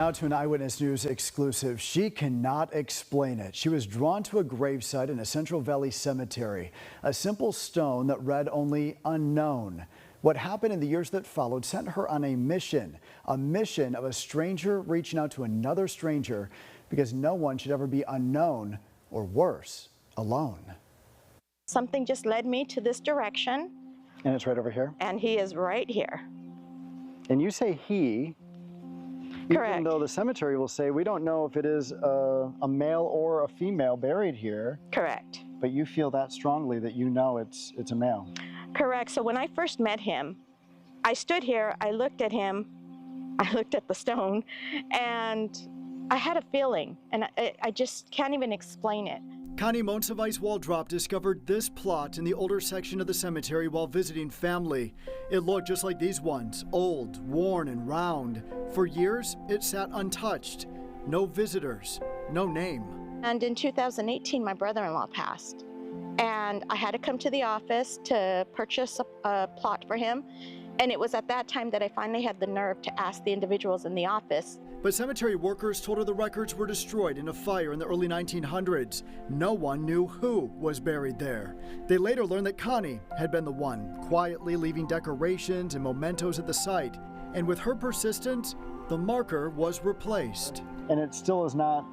Now to an Eyewitness News exclusive. She cannot explain it. She was drawn to a gravesite in a Central Valley cemetery, a simple stone that read only unknown. What happened in the years that followed sent her on a mission of a stranger reaching out to another stranger, because no one should ever be unknown, or worse, alone. Something just led me to this direction. And it's right over here? And he is right here. And you say he. Correct. Even though the cemetery will say we don't know if it is a male or a female buried here. Correct. But you feel that strongly that you know it's a male. Correct. So when I first met him, I stood here, I looked at him, I looked at the stone, and I had a feeling, and I just can't even explain it. Connie Monsivice-Waldrop discovered this plot in the older section of the cemetery while visiting family. It looked just like these ones, old, worn, and round. For years, it sat untouched. No visitors, no name. And in 2018, my brother-in-law passed. And I had to come to the office to purchase a plot for him. And it was at that time that I finally had the nerve to ask the individuals in the office. But cemetery workers told her the records were destroyed in a fire in the early 1900s. No one knew who was buried there. They later learned that Connie had been the one, quietly leaving decorations and mementos at the site. And with her persistence, the marker was replaced. And it still is not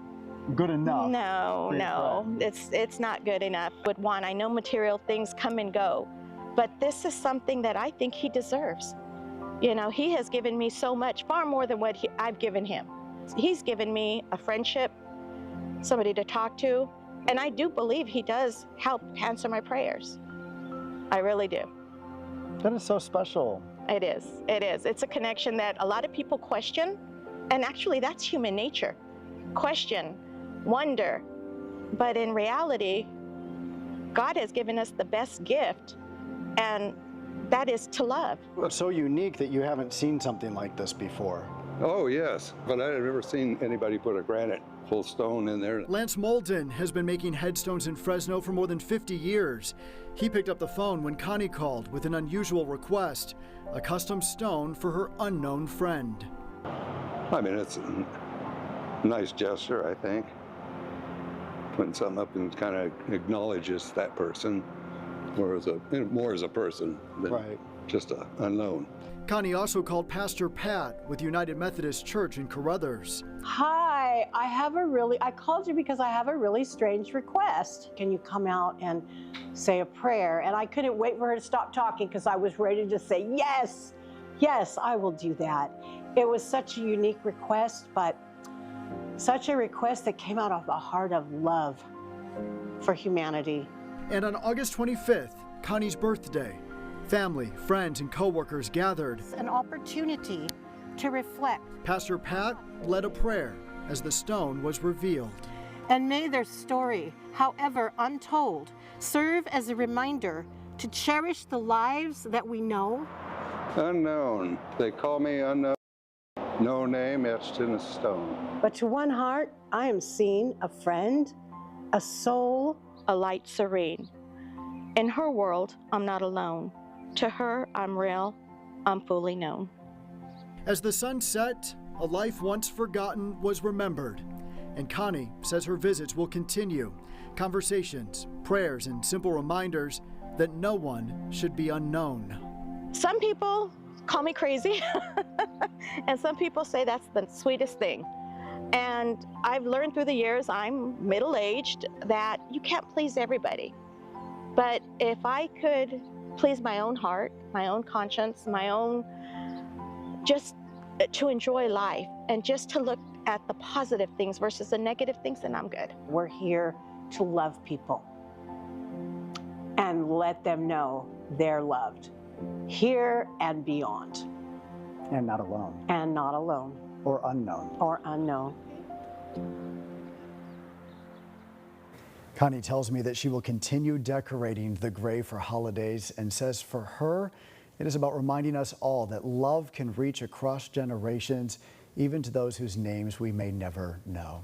good enough. No, it's not good enough. With Juan, I know material things come and go, but this is something that I think he deserves. You know, he has given me so much, far more than what I've given him. He's given me a friendship, somebody to talk to, and I do believe he does help answer my prayers. I really do. That is so special. It is. It's a connection that a lot of people question, and actually that's human nature. Question, wonder, but in reality, God has given us the best gift, and that is to love. It's so unique that you haven't seen something like this before. Oh, yes, but I've never seen anybody put a granite full stone in there. Lance Molden has been making headstones in Fresno for more than 50 years. He picked up the phone when Connie called with an unusual request, a custom stone for her unknown friend. I mean, it's a nice gesture, I think. Putting something up and kind of acknowledges that person, more as a person than just an unknown. Connie also called Pastor Pat with United Methodist Church in Carruthers. Hi, I called you because I have a really strange request. Can you come out and say a prayer? And I couldn't wait for her to stop talking because I was ready to say, yes, I will do that. It was such a unique request, but such a request that came out of the heart of love for humanity. And on August 25th, Connie's birthday, family, friends, and co-workers gathered. An opportunity to reflect. Pastor Pat led a prayer as the stone was revealed. And may their story, however untold, serve as a reminder to cherish the lives that we know. Unknown. They call me unknown. No name etched in a stone. But to one heart, I am seen, a friend, a soul, a light serene. In her world, I'm not alone. To her, I'm real, I'm fully known. As the sun set, a life once forgotten was remembered. And Connie says her visits will continue. Conversations, prayers, and simple reminders that no one should be unknown. Some people call me crazy, and some people say that's the sweetest thing. And I've learned through the years, I'm middle-aged, that you can't please everybody. But if I could please my own heart, my own conscience, my own, just to enjoy life and just to look at the positive things versus the negative things, then I'm good. We're here to love people and let them know they're loved, here and beyond. And not alone. And not alone. Or unknown. Or unknown. Connie tells me that she will continue decorating the grave for holidays and says for her, it is about reminding us all that love can reach across generations, even to those whose names we may never know.